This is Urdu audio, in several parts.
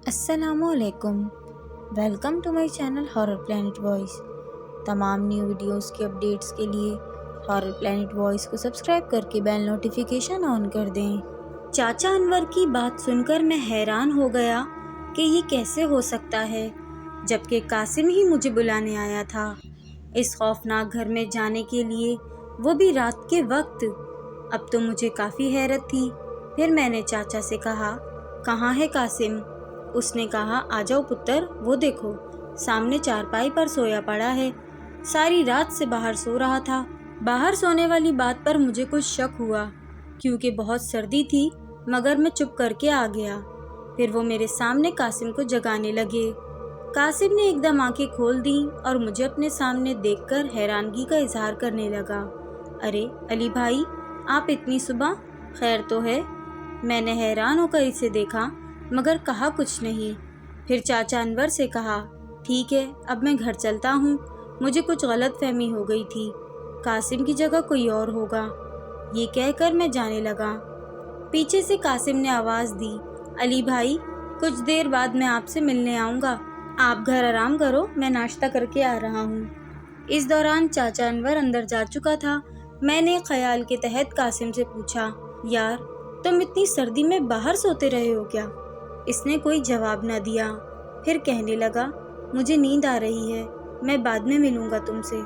السلام علیکم، welcome to my channel horror planet voice. تمام نیو ویڈیوز کے اپڈیٹس کے لیے ہارر پلینٹ وائس کو سبسکرائب کر کے بیل نوٹیفیکیشن آن کر دیں۔ چاچا انور کی بات سن کر میں حیران ہو گیا کہ یہ کیسے ہو سکتا ہے، جبکہ قاسم ہی مجھے بلانے آیا تھا اس خوفناک گھر میں جانے کے لیے، وہ بھی رات کے وقت۔ اب تو مجھے کافی حیرت تھی۔ پھر میں نے چاچا سے کہا، کہاں ہے قاسم؟ اس نے کہا، آ جاؤ پتر، وہ دیکھو سامنے چارپائی پر سویا پڑا ہے، ساری رات سے باہر سو رہا تھا۔ باہر سونے والی بات پر مجھے کچھ شک ہوا کیونکہ بہت سردی تھی، مگر میں چپ کر کے آ گیا۔ پھر وہ میرے سامنے قاسم کو جگانے لگے۔ قاسم نے ایک دم آنکھیں کھول دیں اور مجھے اپنے سامنے دیکھ کر حیرانگی کا اظہار کرنے لگا۔ ارے علی بھائی، آپ اتنی صبح، خیر تو ہے؟ میں نے حیران ہو کر اسے دیکھا مگر کہا کچھ نہیں۔ پھر چاچا انور سے کہا، ٹھیک ہے، اب میں گھر چلتا ہوں، مجھے کچھ غلط فہمی ہو گئی تھی، قاسم کی جگہ کوئی اور ہوگا۔ یہ کہہ کر میں جانے لگا۔ پیچھے سے قاسم نے آواز دی، علی بھائی، کچھ دیر بعد میں آپ سے ملنے آؤں گا، آپ گھر آرام کرو، میں ناشتہ کر کے آ رہا ہوں۔ اس دوران چاچا انور اندر جا چکا تھا۔ میں نے خیال کے تحت قاسم سے پوچھا، یار تم اتنی سردی میں باہر سوتے رہے ہو کیا؟ اس نے کوئی جواب نہ دیا۔ پھر کہنے لگا، مجھے نیند آ رہی ہے، میں بعد میں ملوں گا تم سے۔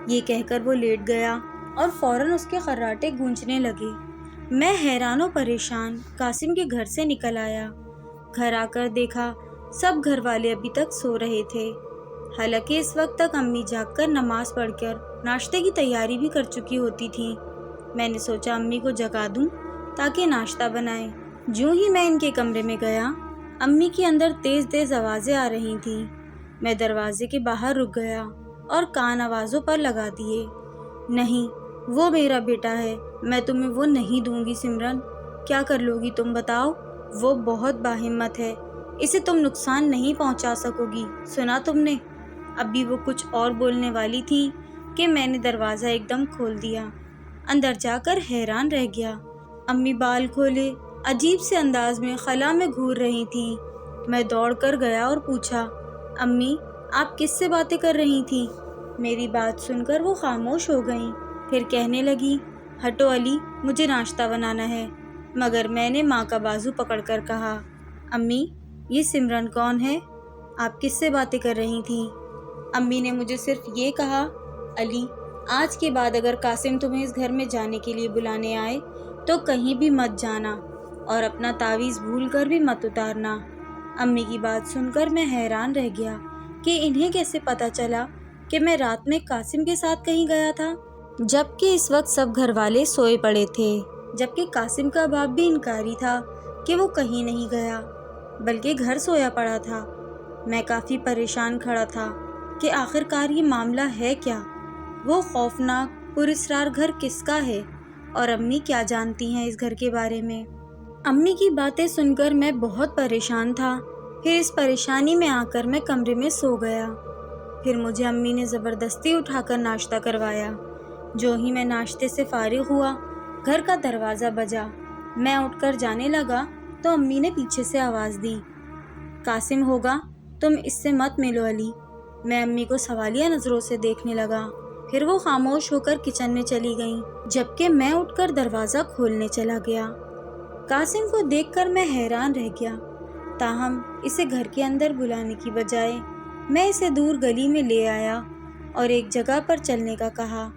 یہ کہہ کر وہ لیٹ گیا اور فوراً اس کے خراٹے گونجنے لگے۔ میں حیران و پریشان قاسم کے گھر سے نکل آیا۔ گھر آ کر دیکھا سب گھر والے ابھی تک سو رہے تھے، حالانکہ اس وقت تک امی جاگ کر نماز پڑھ کر ناشتے کی تیاری بھی کر چکی ہوتی تھیں۔ میں نے سوچا امی کو جگا دوں تاکہ ناشتہ بنائیں۔ جوں ہی میں ان کے کمرے میں گیا، امی کی اندر تیز تیز آوازیں آ رہی تھیں۔ میں دروازے کے باہر رک گیا اور کان آوازوں پر لگا دیے۔ نہیں، وہ میرا بیٹا ہے، میں تمہیں وہ نہیں دوں گی سمرن، کیا کر لو گی تم بتاؤ؟ وہ بہت باہمت ہے، اسے تم نقصان نہیں پہنچا سکو گی، سنا تم نے؟ ابھی وہ کچھ اور بولنے والی تھی کہ میں نے دروازہ ایک دم کھول دیا۔ اندر جا کر حیران رہ گیا۔ امی بال کھولے عجیب سے انداز میں خلا میں گھور رہی تھیں۔ میں دوڑ کر گیا اور پوچھا، امی آپ کس سے باتیں کر رہی تھیں؟ میری بات سن کر وہ خاموش ہو گئیں، پھر کہنے لگی، ہٹو علی، مجھے ناشتہ بنانا ہے۔ مگر میں نے ماں کا بازو پکڑ کر کہا، امی یہ سمرن کون ہے؟ آپ کس سے باتیں کر رہی تھیں؟ امی نے مجھے صرف یہ کہا، علی آج کے بعد اگر قاسم تمہیں اس گھر میں جانے کے لیے بلانے آئے تو کہیں بھی مت جانا اور اپنا تعویذ بھول کر بھی مت اتارنا۔ امی کی بات سن کر میں حیران رہ گیا کہ انہیں کیسے پتہ چلا کہ میں رات میں قاسم کے ساتھ کہیں گیا تھا، جبکہ اس وقت سب گھر والے سوئے پڑے تھے، جبکہ قاسم کا باپ بھی انکاری تھا کہ وہ کہیں نہیں گیا بلکہ گھر سویا پڑا تھا۔ میں کافی پریشان کھڑا تھا کہ آخر کار یہ معاملہ ہے کیا، وہ خوفناک پراسرار گھر کس کا ہے اور امی کیا جانتی ہیں اس گھر کے بارے میں؟ امی کی باتیں سن کر میں بہت پریشان تھا۔ پھر اس پریشانی میں آ کر میں کمرے میں سو گیا۔ پھر مجھے امی نے زبردستی اٹھا کر ناشتہ کروایا۔ جو ہی میں ناشتے سے فارغ ہوا، گھر کا دروازہ بجا۔ میں اٹھ کر جانے لگا تو امی نے پیچھے سے آواز دی، قاسم ہوگا، تم اس سے مت ملو علی۔ میں امی کو سوالیہ نظروں سے دیکھنے لگا، پھر وہ خاموش ہو کر کچن میں چلی گئیں، جبکہ میں اٹھ کر دروازہ کھولنے چلا گیا۔ قاسم کو دیکھ کر میں حیران رہ گیا، تاہم اسے گھر کے اندر بلانے کی بجائے میں اسے دور گلی میں لے آیا اور ایک جگہ پر چلنے کا کہا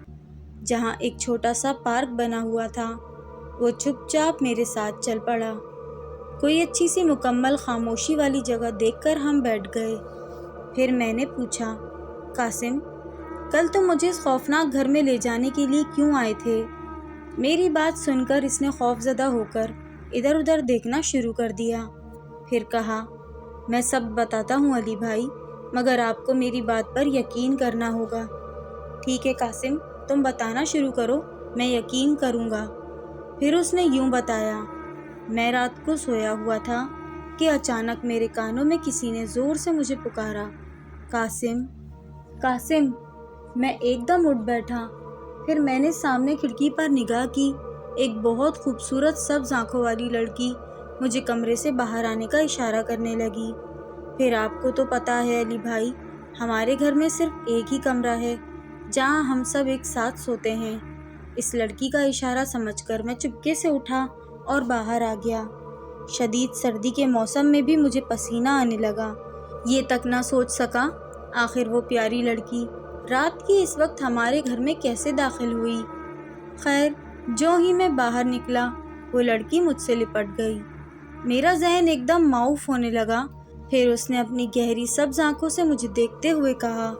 جہاں ایک چھوٹا سا پارک بنا ہوا تھا۔ وہ چپ چاپ میرے ساتھ چل پڑا۔ کوئی اچھی سی مکمل خاموشی والی جگہ دیکھ کر ہم بیٹھ گئے۔ پھر میں نے پوچھا، قاسم کل تم مجھے اس خوفناک گھر میں لے جانے کے لیے کیوں آئے تھے؟ میری بات سن کر اس نے خوف زدہ ہو کر ادھر ادھر دیکھنا شروع کر دیا۔ پھر کہا، میں سب بتاتا ہوں علی بھائی، مگر آپ کو میری بات پر یقین کرنا ہوگا۔ ٹھیک ہے قاسم، تم بتانا شروع کرو، میں یقین کروں گا۔ پھر اس نے یوں بتایا، میں رات کو سویا ہوا تھا کہ اچانک میرے کانوں میں کسی نے زور سے مجھے پکارا، قاسم قاسم۔ میں ایک دم اٹھ بیٹھا۔ پھر میں نے سامنے کھڑکی پر نگاہ کی، ایک بہت خوبصورت سبز آنکھوں والی لڑکی مجھے کمرے سے باہر آنے کا اشارہ کرنے لگی۔ پھر آپ کو تو پتہ ہے علی بھائی، ہمارے گھر میں صرف ایک ہی کمرہ ہے جہاں ہم سب ایک ساتھ سوتے ہیں۔ اس لڑکی کا اشارہ سمجھ کر میں چپکے سے اٹھا اور باہر آ گیا۔ شدید سردی کے موسم میں بھی مجھے پسینہ آنے لگا۔ یہ تک نہ سوچ سکا آخر وہ پیاری لڑکی رات کی اس وقت ہمارے گھر میں کیسے داخل ہوئی۔ خیر، جو ہی میں باہر نکلا وہ لڑکی مجھ سے لپٹ گئی۔ میرا ذہن ایک دم معاف ہونے لگا۔ پھر اس نے اپنی گہری سبز آنکھوں سے مجھے دیکھتے ہوئے کہا،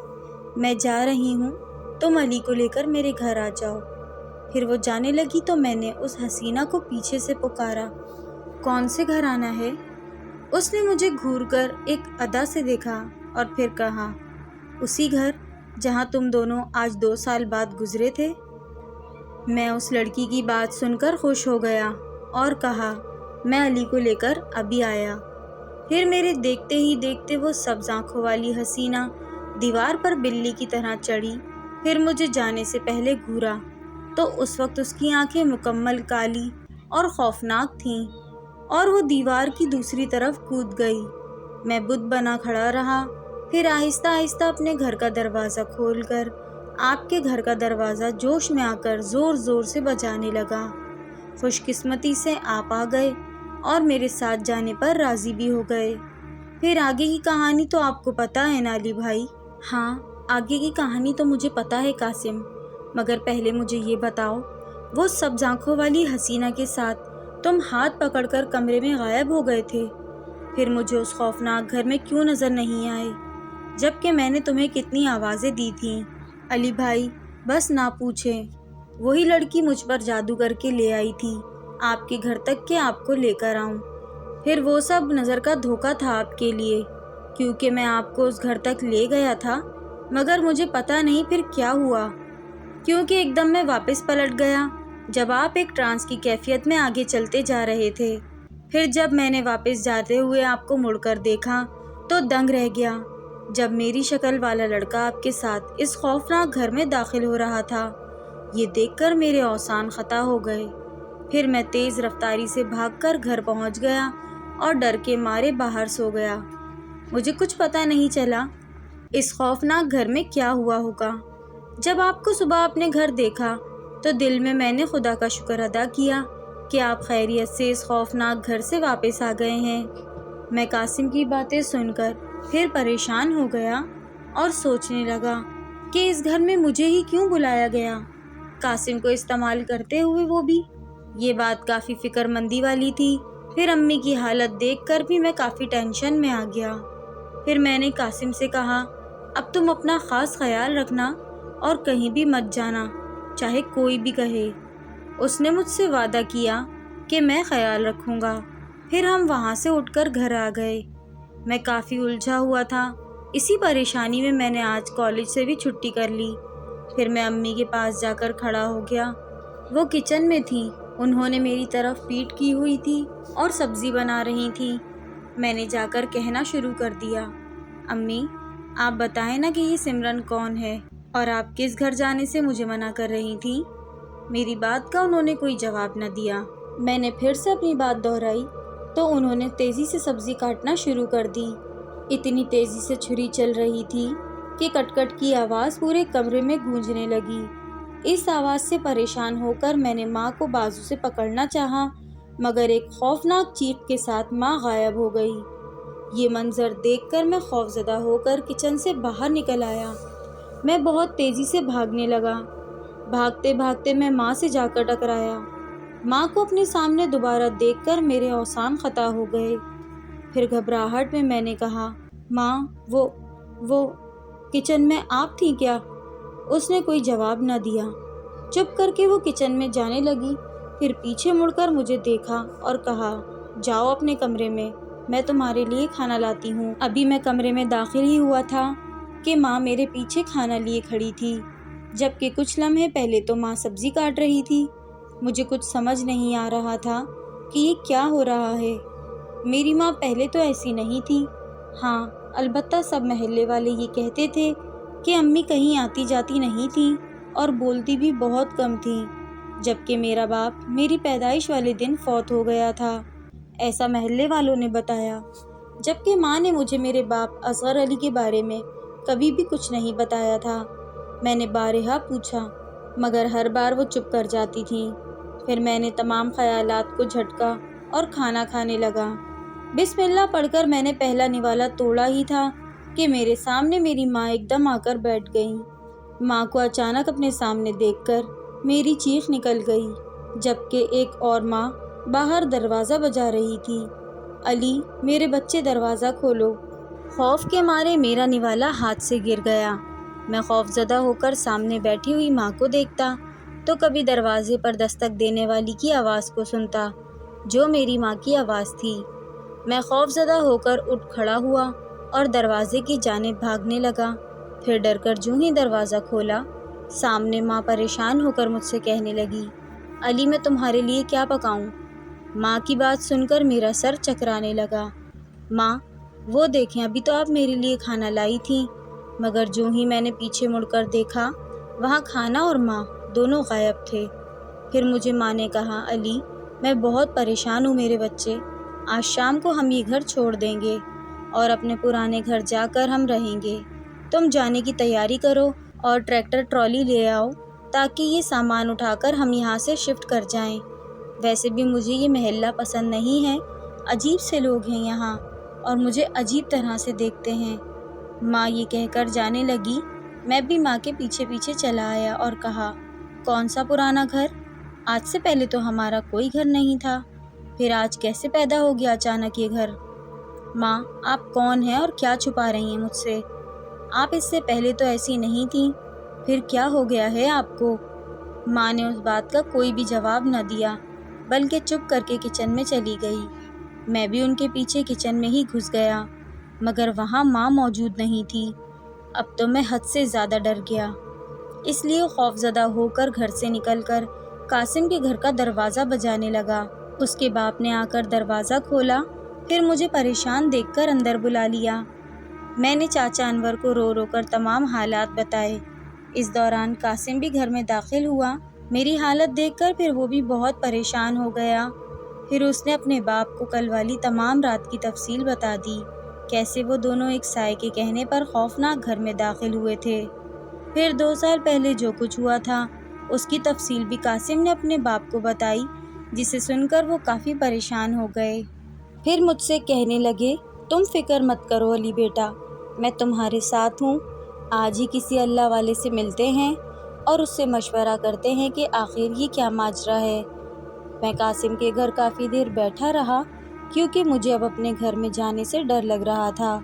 میں جا رہی ہوں، تم علی کو لے کر میرے گھر آ جاؤ۔ پھر وہ جانے لگی تو میں نے اس حسینہ کو پیچھے سے پکارا، کون سے گھر آنا ہے؟ اس نے مجھے گھور کر ایک ادا سے دیکھا اور پھر کہا، اسی گھر جہاں تم دونوں آج 2 سال بعد گزرے تھے۔ میں اس لڑکی کی بات سن کر خوش ہو گیا اور کہا، میں علی کو لے کر ابھی آیا۔ پھر میرے دیکھتے ہی دیکھتے وہ سبز آنکھوں والی حسینہ دیوار پر بلی کی طرح چڑھی، پھر مجھے جانے سے پہلے گھورا تو اس وقت اس کی آنکھیں مکمل کالی اور خوفناک تھیں اور وہ دیوار کی دوسری طرف کود گئی۔ میں بت بنا کھڑا رہا، پھر آہستہ آہستہ اپنے گھر کا دروازہ کھول کر آپ کے گھر کا دروازہ جوش میں آ کر زور زور سے بجانے لگا۔ خوش قسمتی سے آپ آ گئے اور میرے ساتھ جانے پر راضی بھی ہو گئے۔ پھر آگے کی کہانی تو آپ کو پتہ ہے نا علی بھائی؟ ہاں، آگے کی کہانی تو مجھے پتہ ہے قاسم، مگر پہلے مجھے یہ بتاؤ، وہ سبز آنکھوں والی حسینہ کے ساتھ تم ہاتھ پکڑ کر کمرے میں غائب ہو گئے تھے، پھر مجھے اس خوفناک گھر میں کیوں نظر نہیں آئے جبکہ میں نے تمہیں کتنی آوازیں دی تھیں؟ علی بھائی بس نہ پوچھیں، وہی لڑکی مجھ پر جادو کر کے لے آئی تھی آپ کے گھر تک کہ آپ کو لے کر آؤں۔ پھر وہ سب نظر کا دھوکہ تھا آپ کے لیے، کیونکہ میں آپ کو اس گھر تک لے گیا تھا، مگر مجھے پتہ نہیں پھر کیا ہوا، کیونکہ ایک دم میں واپس پلٹ گیا جب آپ ایک ٹرانس کی کیفیت میں آگے چلتے جا رہے تھے۔ پھر جب میں نے واپس جاتے ہوئے آپ کو مڑ کر دیکھا تو دنگ رہ گیا جب میری شکل والا لڑکا آپ کے ساتھ اس خوفناک گھر میں داخل ہو رہا تھا۔ یہ دیکھ کر میرے اوسان خطا ہو گئے۔ پھر میں تیز رفتاری سے بھاگ کر گھر پہنچ گیا اور ڈر کے مارے باہر سو گیا۔ مجھے کچھ پتہ نہیں چلا اس خوفناک گھر میں کیا ہوا ہوگا۔ جب آپ کو صبح اپنے گھر دیکھا تو دل میں نے خدا کا شکر ادا کیا کہ آپ خیریت سے اس خوفناک گھر سے واپس آ گئے ہیں۔ میں قاسم کی باتیں سن کر پھر پریشان ہو گیا اور سوچنے لگا کہ اس گھر میں مجھے ہی کیوں بلایا گیا، قاسم کو استعمال کرتے ہوئے وہ بھی۔ یہ بات کافی فکر مندی والی تھی۔ پھر امی کی حالت دیکھ کر بھی میں کافی ٹینشن میں آ گیا۔ پھر میں نے قاسم سے کہا، اب تم اپنا خاص خیال رکھنا اور کہیں بھی مت جانا، چاہے کوئی بھی کہے۔ اس نے مجھ سے وعدہ کیا کہ میں خیال رکھوں گا۔ پھر ہم وہاں سے اٹھ کر گھر آ گئے۔ میں کافی الجھا ہوا تھا، اسی پریشانی میں نے آج کالج سے بھی چھٹی کر لی۔ پھر میں امی کے پاس جا کر کھڑا ہو گیا۔ وہ کچن میں تھیں، انہوں نے میری طرف پیٹھ کی ہوئی تھی اور سبزی بنا رہی تھیں۔ میں نے جا کر کہنا شروع کر دیا، امی آپ بتائیں نا کہ یہ سمرن کون ہے اور آپ کس گھر جانے سے مجھے منع کر رہی تھیں؟ میری بات کا انہوں نے کوئی جواب نہ دیا۔ میں نے پھر سے اپنی بات دہرائی تو انہوں نے تیزی سے سبزی کاٹنا شروع کر دی۔ اتنی تیزی سے چھری چل رہی تھی کہ کٹ کٹ کی آواز پورے کمرے میں گونجنے لگی۔ اس آواز سے پریشان ہو کر میں نے ماں کو بازو سے پکڑنا چاہا، مگر ایک خوفناک چیخ کے ساتھ ماں غائب ہو گئی۔ یہ منظر دیکھ کر میں خوفزدہ ہو کر کچن سے باہر نکل آیا۔ میں بہت تیزی سے بھاگنے لگا۔ بھاگتے بھاگتے میں ماں سے جا کر ٹکرایا۔ ماں کو اپنے سامنے دوبارہ دیکھ کر میرے اوسان خطا ہو گئے۔ پھر گھبراہٹ میں نے کہا، ماں وہ کچن میں آپ تھیں کیا؟ اس نے کوئی جواب نہ دیا، چپ کر کے وہ کچن میں جانے لگی۔ پھر پیچھے مڑ کر مجھے دیکھا اور کہا، جاؤ اپنے کمرے میں تمہارے لیے کھانا لاتی ہوں۔ ابھی میں کمرے میں داخل ہی ہوا تھا کہ ماں میرے پیچھے کھانا لیے کھڑی تھی، جبکہ کچھ لمحے پہلے تو ماں سبزی کاٹ رہی تھی۔ مجھے کچھ سمجھ نہیں آ رہا تھا کہ یہ کیا ہو رہا ہے۔ میری ماں پہلے تو ایسی نہیں تھی۔ ہاں، البتہ سب محلے والے یہ کہتے تھے کہ امی کہیں آتی جاتی نہیں تھیں اور بولتی بھی بہت کم تھیں، جبکہ میرا باپ میری پیدائش والے دن فوت ہو گیا تھا، ایسا محلے والوں نے بتایا۔ جبکہ ماں نے مجھے میرے باپ اصغر علی کے بارے میں کبھی بھی کچھ نہیں بتایا تھا۔ میں نے بارہا پوچھا مگر ہر بار وہ چپ کر جاتی تھیں۔ پھر میں نے تمام خیالات کو جھٹکا اور کھانا کھانے لگا۔ بسم اللہ پڑھ کر میں نے پہلا نوالا توڑا ہی تھا کہ میرے سامنے میری ماں ایک دم آ کر بیٹھ گئیں۔ ماں کو اچانک اپنے سامنے دیکھ کر میری چیخ نکل گئی، جبکہ ایک اور ماں باہر دروازہ بجا رہی تھی، علی میرے بچے دروازہ کھولو۔ خوف کے مارے میرا نوالا ہاتھ سے گر گیا۔ میں خوف زدہ ہو کر سامنے بیٹھی ہوئی ماں کو دیکھتا تو کبھی دروازے پر دستک دینے والی کی آواز کو سنتا جو میری ماں کی آواز تھی۔ میں خوف زدہ ہو کر اٹھ کھڑا ہوا اور دروازے کی جانب بھاگنے لگا۔ پھر ڈر کر جوں ہی دروازہ کھولا، سامنے ماں پریشان ہو کر مجھ سے کہنے لگی، علی میں تمہارے لیے کیا پکاؤں؟ ماں کی بات سن کر میرا سر چکرانے لگا۔ ماں وہ دیکھیں ابھی تو آپ میرے لیے کھانا لائی تھیں، مگر جوں ہی میں نے پیچھے مڑ کر دیکھا وہاں کھانا اور ماں دونوں غائب تھے۔ پھر مجھے ماں نے کہا، علی میں بہت پریشان ہوں میرے بچے، آج شام کو ہم یہ گھر چھوڑ دیں گے اور اپنے پرانے گھر جا کر ہم رہیں گے۔ تم جانے کی تیاری کرو اور ٹریکٹر ٹرالی لے آؤ تاکہ یہ سامان اٹھا کر ہم یہاں سے شفٹ کر جائیں۔ ویسے بھی مجھے یہ محلہ پسند نہیں ہے، عجیب سے لوگ ہیں یہاں اور مجھے عجیب طرح سے دیکھتے ہیں۔ ماں یہ کہہ کر جانے لگی۔ میں بھی ماں کے پیچھے پیچھے چلا آیا اور کہا، کون سا پرانا گھر؟ آج سے پہلے تو ہمارا کوئی گھر نہیں تھا، پھر آج کیسے پیدا ہو گیا اچانک یہ گھر؟ ماں آپ کون ہیں اور کیا چھپا رہی ہیں مجھ سے؟ آپ اس سے پہلے تو ایسی نہیں تھیں، پھر کیا ہو گیا ہے آپ کو؟ ماں نے اس بات کا کوئی بھی جواب نہ دیا بلکہ چپ کر کے کچن میں چلی گئی۔ میں بھی ان کے پیچھے کچن میں ہی گھس گیا مگر وہاں ماں موجود نہیں تھی۔ اب تو میں حد سے زیادہ ڈر گیا، اس لیے خوف زدہ ہو کر گھر سے نکل کر قاسم کے گھر کا دروازہ بجانے لگا۔ اس کے باپ نے آ کر دروازہ کھولا، پھر مجھے پریشان دیکھ کر اندر بلا لیا۔ میں نے چاچا انور کو رو رو کر تمام حالات بتائے۔ اس دوران قاسم بھی گھر میں داخل ہوا۔ میری حالت دیکھ کر پھر وہ بھی بہت پریشان ہو گیا۔ پھر اس نے اپنے باپ کو کل والی تمام رات کی تفصیل بتا دی، کیسے وہ دونوں ایک سائے کے کہنے پر خوفناک گھر میں داخل ہوئے تھے۔ پھر 2 سال پہلے جو کچھ ہوا تھا اس کی تفصیل بھی قاسم نے اپنے باپ کو بتائی، جسے سن کر وہ کافی پریشان ہو گئے۔ پھر مجھ سے کہنے لگے، تم فکر مت کرو علی بیٹا، میں تمہارے ساتھ ہوں۔ آج ہی کسی اللہ والے سے ملتے ہیں اور اس سے مشورہ کرتے ہیں کہ آخر یہ کیا ماجرا ہے۔ میں قاسم کے گھر کافی دیر بیٹھا رہا کیونکہ مجھے اب اپنے گھر میں جانے سے ڈر لگ رہا تھا۔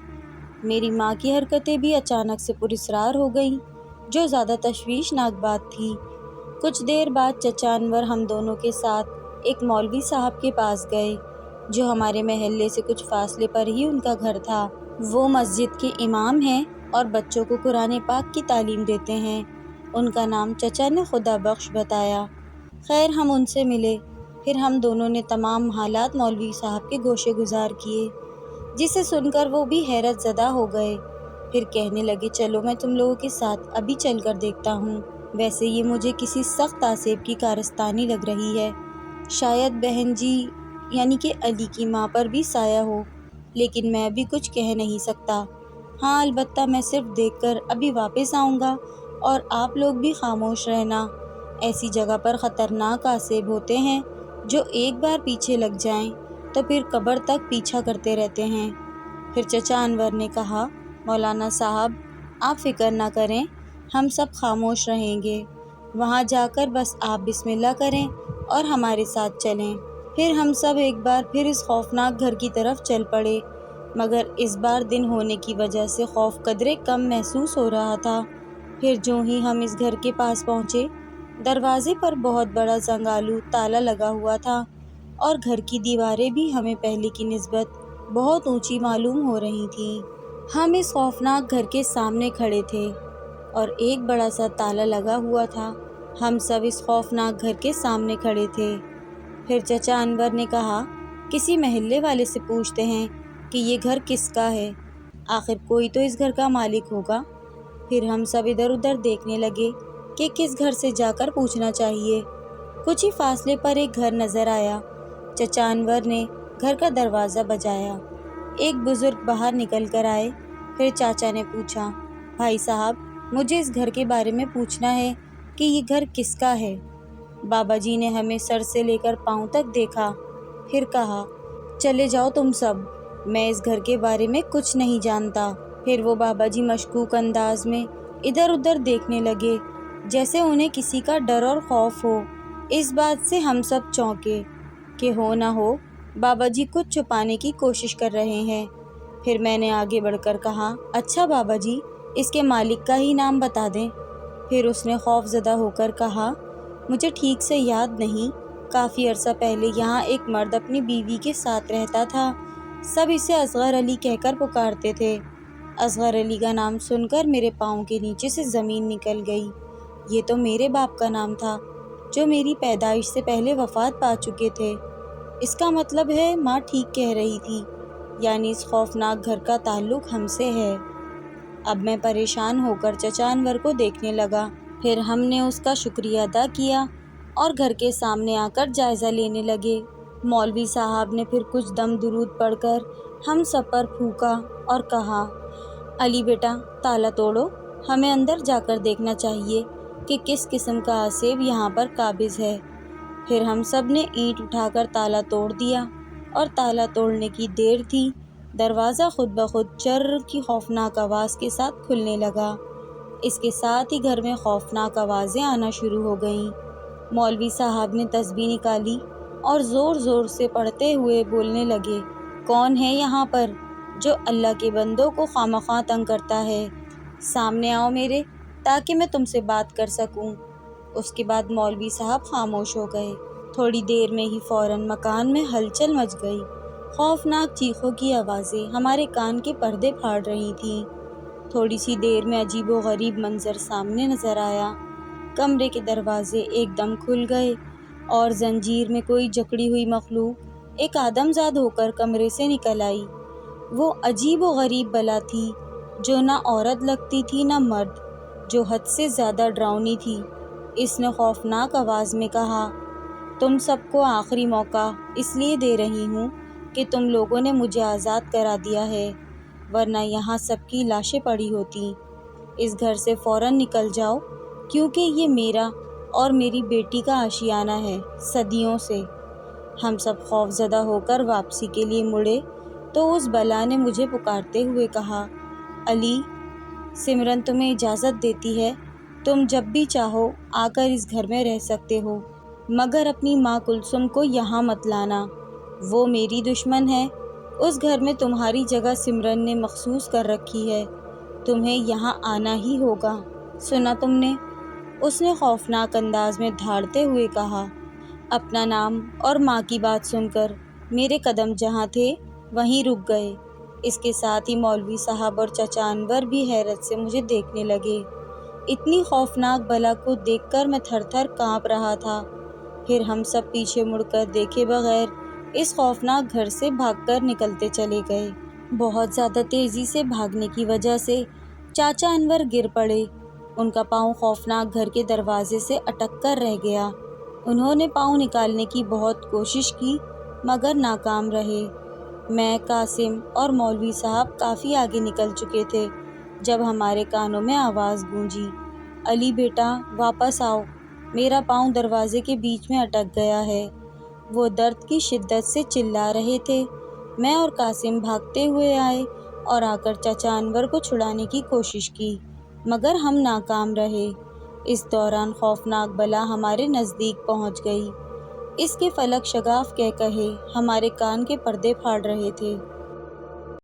میری ماں کی حرکتیں بھی اچانک سے پراسرار ہو گئیں، جو زیادہ تشویشناک بات تھی۔ کچھ دیر بعد چچا انور ہم دونوں کے ساتھ ایک مولوی صاحب کے پاس گئے، جو ہمارے محلے سے کچھ فاصلے پر ہی ان کا گھر تھا۔ وہ مسجد کے امام ہیں اور بچوں کو قرآن پاک کی تعلیم دیتے ہیں۔ ان کا نام چچا نے خدا بخش بتایا۔ خیر ہم ان سے ملے، پھر ہم دونوں نے تمام حالات مولوی صاحب کے گوشے گزار کیے، جسے سن کر وہ بھی حیرت زدہ ہو گئے۔ پھر کہنے لگے، چلو میں تم لوگوں کے ساتھ ابھی چل کر دیکھتا ہوں۔ ویسے یہ مجھے کسی سخت تعصب کی کارستانی لگ رہی ہے، شاید بہن جی یعنی کہ علی کی ماں پر بھی سایہ ہو، لیکن میں ابھی کچھ کہہ نہیں سکتا۔ ہاں البتہ میں صرف دیکھ کر ابھی واپس آؤں گا اور آپ لوگ بھی خاموش رہنا۔ ایسی جگہ پر خطرناک اعصاب ہوتے ہیں جو ایک بار پیچھے لگ جائیں تو پھر قبر تک پیچھا کرتے رہتے ہیں۔ پھر چچا انور نے کہا، مولانا صاحب آپ فکر نہ کریں، ہم سب خاموش رہیں گے، وہاں جا کر بس آپ بسم اللہ کریں اور ہمارے ساتھ چلیں۔ پھر ہم سب ایک بار پھر اس خوفناک گھر کی طرف چل پڑے، مگر اس بار دن ہونے کی وجہ سے خوف قدرے کم محسوس ہو رہا تھا۔ پھر جوں ہی ہم اس گھر کے پاس پہنچے، دروازے پر بہت بڑا زنگالو تالا لگا ہوا تھا اور گھر کی دیواریں بھی ہمیں پہلے کی نسبت بہت اونچی معلوم ہو رہی تھیں۔ ہم اس خوفناک گھر کے سامنے کھڑے تھے اور ایک بڑا سا تالا لگا ہوا تھا۔ ہم سب اس خوفناک گھر کے سامنے کھڑے تھے۔ پھر چچا انور نے کہا، کسی محلے والے سے پوچھتے ہیں کہ یہ گھر کس کا ہے، آخر کوئی تو اس گھر کا مالک ہوگا۔ پھر ہم سب ادھر ادھر دیکھنے لگے کہ کس گھر سے جا کر پوچھنا چاہیے۔ کچھ ہی فاصلے پر ایک گھر نظر آیا۔ چچا انور نے گھر کا دروازہ بجایا۔ ایک بزرگ باہر نکل کر آئے۔ پھر چاچا نے پوچھا، بھائی صاحب، مجھے اس گھر کے بارے میں پوچھنا ہے کہ یہ گھر کس کا ہے؟ بابا جی نے ہمیں سر سے لے کر پاؤں تک دیکھا، پھر کہا، چلے جاؤ تم سب، میں اس گھر کے بارے میں کچھ نہیں جانتا۔ پھر وہ بابا جی مشکوک انداز میں ادھر ادھر دیکھنے لگے، جیسے انہیں کسی کا ڈر اور خوف ہو۔ اس بات سے ہم سب چونکے کہ ہو نہ ہو بابا جی کچھ چھپانے کی کوشش کر رہے ہیں۔ پھر میں نے آگے بڑھ کر کہا، اچھا بابا جی، اس کے مالک کا ہی نام بتا دیں۔ پھر اس نے خوف زدہ ہو کر کہا، مجھے ٹھیک سے یاد نہیں، کافی عرصہ پہلے یہاں ایک مرد اپنی بیوی کے ساتھ رہتا تھا، سب اسے اصغر علی کہہ کر پکارتے تھے۔ اصغر علی کا نام سن کر میرے پاؤں کے نیچے سے زمین نکل گئی۔ یہ تو میرے باپ کا نام تھا، جو میری پیدائش سے پہلے وفات پا چکے تھے۔ اس کا مطلب ہے ماں ٹھیک کہہ رہی تھی، یعنی اس خوفناک گھر کا تعلق ہم سے ہے۔ اب میں پریشان ہو کر چچا انور کو دیکھنے لگا۔ پھر ہم نے اس کا شکریہ ادا کیا اور گھر کے سامنے آ کر جائزہ لینے لگے۔ مولوی صاحب نے پھر کچھ دم درود پڑھ کر ہم سب پر پھونکا اور کہا، علی بیٹا، تالا توڑو، ہمیں اندر جا کر دیکھنا چاہیے کہ کس قسم کا آسیب یہاں پر قابض ہے۔ پھر ہم سب نے اینٹ اٹھا کر تالا توڑ دیا، اور تالا توڑنے کی دیر تھی، دروازہ خود بخود چر کی خوفناک آواز کے ساتھ کھلنے لگا۔ اس کے ساتھ ہی گھر میں خوفناک آوازیں آنا شروع ہو گئیں۔ مولوی صاحب نے تسبیح نکالی اور زور زور سے پڑھتے ہوئے بولنے لگے، کون ہے یہاں پر جو اللہ کے بندوں کو خواہ تنگ کرتا ہے؟ سامنے آؤ میرے، تاکہ میں تم سے بات کر سکوں۔ اس کے بعد مولوی صاحب خاموش ہو گئے۔ تھوڑی دیر میں ہی فوراً مکان میں ہلچل مچ گئی۔ خوفناک چیخوں کی آوازیں ہمارے کان کے پردے پھاڑ رہی تھیں۔ تھوڑی سی دیر میں عجیب و غریب منظر سامنے نظر آیا۔ کمرے کے دروازے ایک دم کھل گئے اور زنجیر میں کوئی جکڑی ہوئی مخلوق ایک آدمزاد ہو کر کمرے سے نکل آئی۔ وہ عجیب و غریب بلا تھی، جو نہ عورت لگتی تھی نہ مرد، جو حد سے زیادہ ڈراؤنی تھی۔ اس نے خوفناک آواز میں کہا، تم سب کو آخری موقع اس لیے دے رہی ہوں کہ تم لوگوں نے مجھے آزاد کرا دیا ہے، ورنہ یہاں سب کی لاشیں پڑی ہوتی۔ اس گھر سے فوراً نکل جاؤ، کیونکہ یہ میرا اور میری بیٹی کا آشیانہ ہے، صدیوں سے۔ ہم سب خوف زدہ ہو کر واپسی کے لیے مڑے تو اس بلا نے مجھے پکارتے ہوئے کہا، علی، سمرن تمہیں اجازت دیتی ہے، تم جب بھی چاہو آ کر اس گھر میں رہ سکتے ہو، مگر اپنی ماں کلثوم کو یہاں مت لانا، وہ میری دشمن ہے۔ اس گھر میں تمہاری جگہ سمرن نے مخصوص کر رکھی ہے، تمہیں یہاں آنا ہی ہوگا، سنا تم نے؟ اس نے خوفناک انداز میں دھاڑتے ہوئے کہا۔ اپنا نام اور ماں کی بات سن کر میرے قدم جہاں تھے وہیں رک گئے۔ اس کے ساتھ ہی مولوی صاحب اور چچا انور بھی حیرت سے مجھے دیکھنے لگے۔ اتنی خوفناک بلا کو دیکھ کر میں تھر تھر کانپ رہا تھا۔ پھر ہم سب پیچھے مڑ کر دیکھے بغیر اس خوفناک گھر سے بھاگ کر نکلتے چلے گئے۔ بہت زیادہ تیزی سے بھاگنے کی وجہ سے چاچا انور گر پڑے۔ ان کا پاؤں خوفناک گھر کے دروازے سے اٹک کر رہ گیا۔ انہوں نے پاؤں نکالنے کی بہت کوشش کی، مگر ناکام رہے۔ میں، قاسم اور مولوی صاحب کافی آگے نکل چکے تھے جب ہمارے کانوں میں آواز گونجی، علی بیٹا، واپس آؤ، میرا پاؤں دروازے کے بیچ میں اٹک گیا ہے۔ وہ درد کی شدت سے چلا رہے تھے۔ میں اور قاسم بھاگتے ہوئے آئے اور آ کر چچا انور کو چھڑانے کی کوشش کی، مگر ہم ناکام رہے۔ اس دوران خوفناک بلا ہمارے نزدیک پہنچ گئی۔ اس کے فلک شگاف کہے ہمارے کان کے پردے پھاڑ رہے تھے۔